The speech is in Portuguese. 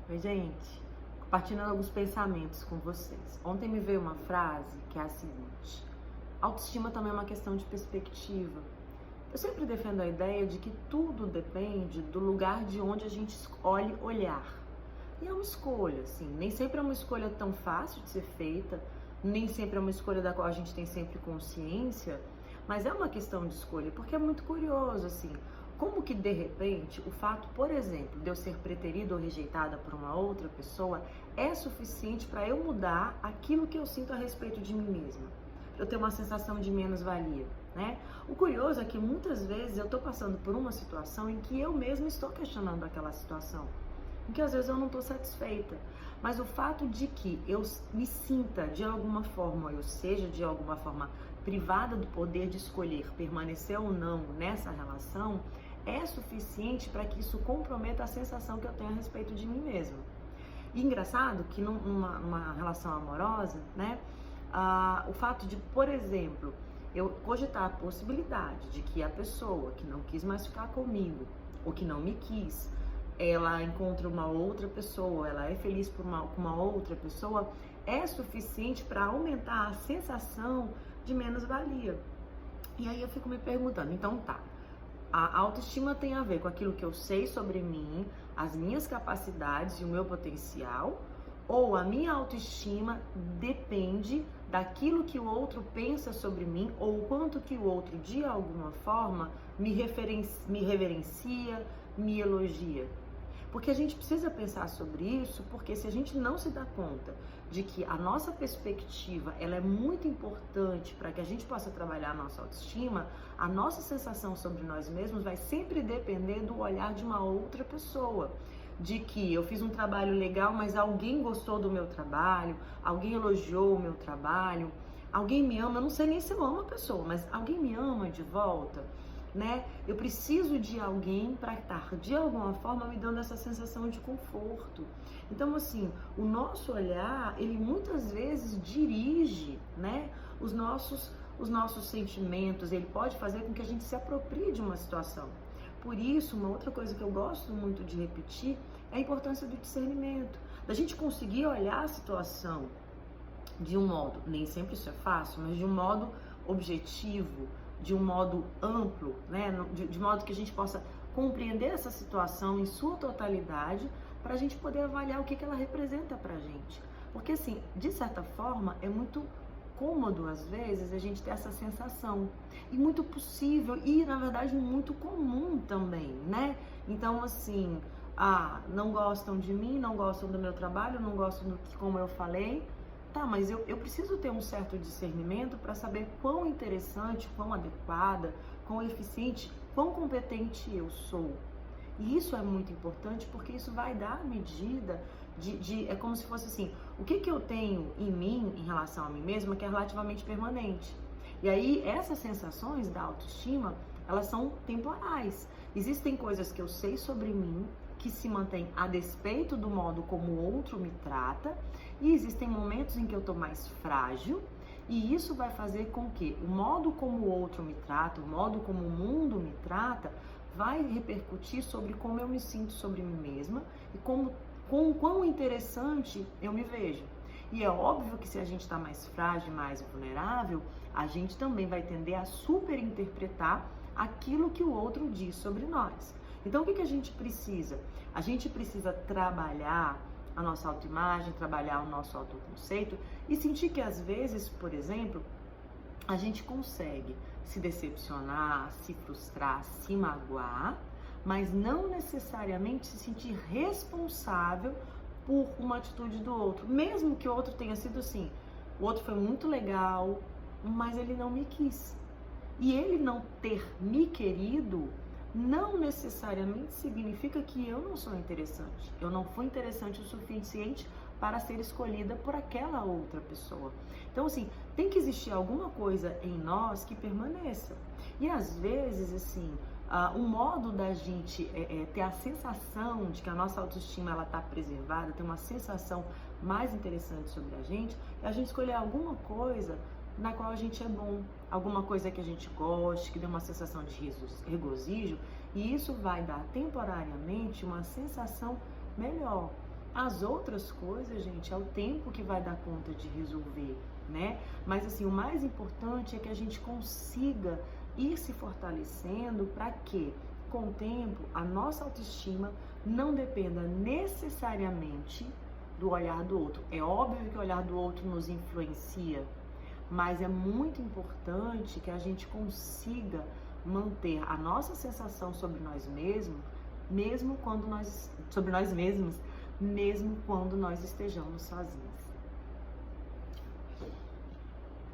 Oi, gente. Compartilhando alguns pensamentos com vocês. Ontem me veio uma frase que é a seguinte: autoestima também é uma questão de perspectiva. Eu sempre defendo a ideia de que tudo depende do lugar de onde a gente escolhe olhar. E é uma escolha, assim, nem sempre é uma escolha tão fácil de ser feita, nem sempre é uma escolha da qual a gente tem sempre consciência, mas é uma questão de escolha, porque é muito curioso, assim, como que de repente o fato, por exemplo, de eu ser preterida ou rejeitada por uma outra pessoa é suficiente para eu mudar aquilo que eu sinto a respeito de mim mesma, pra eu ter uma sensação de menos-valia, né? O curioso é que muitas vezes eu tô passando por uma situação em que eu mesma estou questionando aquela situação, em que às vezes eu não estou satisfeita, mas o fato de que eu me sinta de alguma forma, eu seja de alguma forma privada do poder de escolher permanecer ou não nessa relação, é suficiente para que isso comprometa a sensação que eu tenho a respeito de mim mesma. E engraçado que numa relação amorosa, né, o fato de, por exemplo, eu cogitar a possibilidade de que a pessoa que não quis mais ficar comigo, ou que não me quis, ela encontra uma outra pessoa, ela é feliz com uma outra pessoa, é suficiente para aumentar a sensação de menos-valia. E aí eu fico me perguntando, então tá, a autoestima tem a ver com aquilo que eu sei sobre mim, as minhas capacidades e o meu potencial, ou a minha autoestima depende daquilo que o outro pensa sobre mim, ou o quanto que o outro, de alguma forma, me reverencia, me elogia? Porque a gente precisa pensar sobre isso, porque se a gente não se dá conta de que a nossa perspectiva ela é muito importante para que a gente possa trabalhar a nossa autoestima, a nossa sensação sobre nós mesmos vai sempre depender do olhar de uma outra pessoa. De que eu fiz um trabalho legal, mas alguém gostou do meu trabalho, alguém elogiou o meu trabalho, alguém me ama, eu não sei nem se eu amo a pessoa, mas alguém me ama de volta, né? Eu preciso de alguém para estar de alguma forma me dando essa sensação de conforto. Então, assim, o nosso olhar, ele muitas vezes dirige, né, os nossos sentimentos, ele pode fazer com que a gente se aproprie de uma situação. Por isso, uma outra coisa que eu gosto muito de repetir é a importância do discernimento, da gente conseguir olhar a situação de um modo, nem sempre isso é fácil, mas de um modo objetivo, de um modo amplo, né? De modo que a gente possa compreender essa situação em sua totalidade, para a gente poder avaliar o que ela representa para a gente. Porque, assim, de certa forma, é muito cômodo, às vezes, a gente ter essa sensação. E muito possível, e, na verdade, muito comum também, né? Então, assim, não gostam de mim, não gostam do meu trabalho, não gostam do que, como eu falei. Tá, mas eu preciso ter um certo discernimento para saber quão interessante, quão adequada, quão eficiente, quão competente eu sou. E isso é muito importante porque isso vai dar a medida é como se fosse assim, o que eu tenho em mim, em relação a mim mesma, que é relativamente permanente. E aí, essas sensações da autoestima, elas são temporais. Existem coisas que eu sei sobre mim, que se mantém a despeito do modo como o outro me trata, e existem momentos em que eu tô mais frágil, e isso vai fazer com que o modo como o outro me trata, o modo como o mundo me trata, vai repercutir sobre como eu me sinto sobre mim mesma e com quão interessante eu me vejo. E é óbvio que se a gente está mais frágil, mais vulnerável, a gente também vai tender a superinterpretar aquilo que o outro diz sobre nós. Então, o que a gente precisa? A gente precisa trabalhar a nossa autoimagem, trabalhar o nosso autoconceito e sentir que, às vezes, por exemplo, a gente consegue se decepcionar, se frustrar, se magoar, mas não necessariamente se sentir responsável por uma atitude do outro. Mesmo que o outro tenha sido assim, o outro foi muito legal, mas ele não me quis. E ele não ter me querido não necessariamente significa que eu não sou interessante. Eu não fui interessante o suficiente para ser escolhida por aquela outra pessoa. Então, assim, tem que existir alguma coisa em nós que permaneça. E às vezes, assim, o modo da gente ter a sensação de que a nossa autoestima ela está preservada, ter uma sensação mais interessante sobre a gente, é a gente escolher alguma coisa na qual a gente é bom, alguma coisa que a gente goste, que dê uma sensação de regozijo, e isso vai dar temporariamente uma sensação melhor. As outras coisas, gente, é o tempo que vai dar conta de resolver, né? Mas assim, o mais importante é que a gente consiga ir se fortalecendo para que, com o tempo, a nossa autoestima não dependa necessariamente do olhar do outro. É óbvio que o olhar do outro nos influencia, mas é muito importante que a gente consiga manter a nossa sensação sobre nós mesmos, mesmo quando nós estejamos sozinhos.